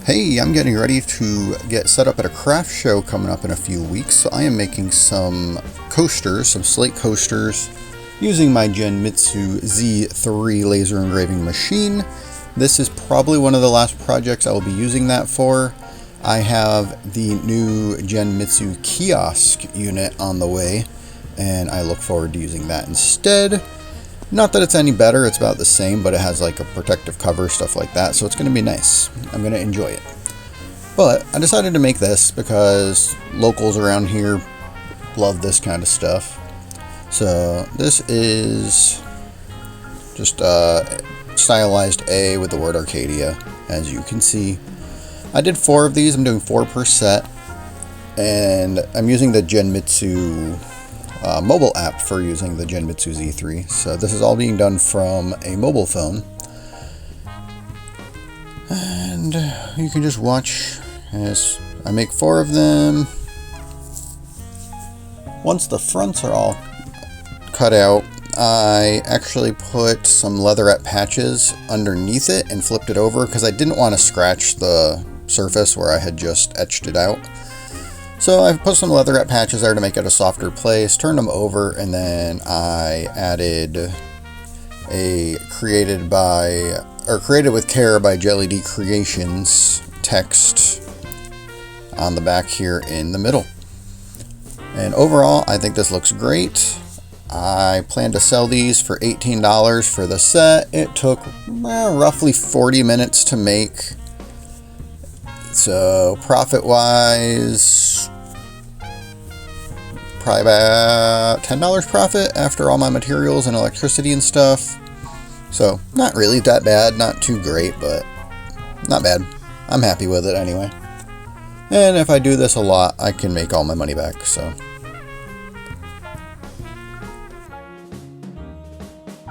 Hey, I'm getting ready to get set up at a craft show coming up in a few weeks, so I am making some coasters, some slate coasters, using my Genmitsu Z3 laser engraving machine. This is probably one of the last projects I will be using that for. I have the new Genmitsu Kiosk unit on the way, and I look forward to using that instead. Not that it's any better, it's about the same, but it has like a protective cover, stuff like that, so it's going to be nice. I'm going to enjoy it. But I decided to make this because locals around here love this kind of stuff. So this is just a stylized A with the word Arcadia, as you can see. I did 4 of these, I'm doing 4 per set, and I'm using the Genmitsu mobile app for using the Genmitsu Z3. So this is all being done from a mobile phone. And you can just watch as I make 4 of them. Once the fronts are all cut out, I actually put some leatherette patches underneath it and flipped it over because I didn't want to scratch the surface where I had just etched it out. So I put some leatherette patches there to make it a softer place, turned them over, and then I added a created with care by Jelly D Creations text on the back here in the middle. And overall, I think this looks great. I plan to sell these for $18 for the set. It took roughly 40 minutes to make. So profit-wise, probably about $10 profit after all my materials and electricity and stuff. So not really that bad, not too great, but not bad. I'm happy with it anyway. And if I do this a lot, I can make all my money back, so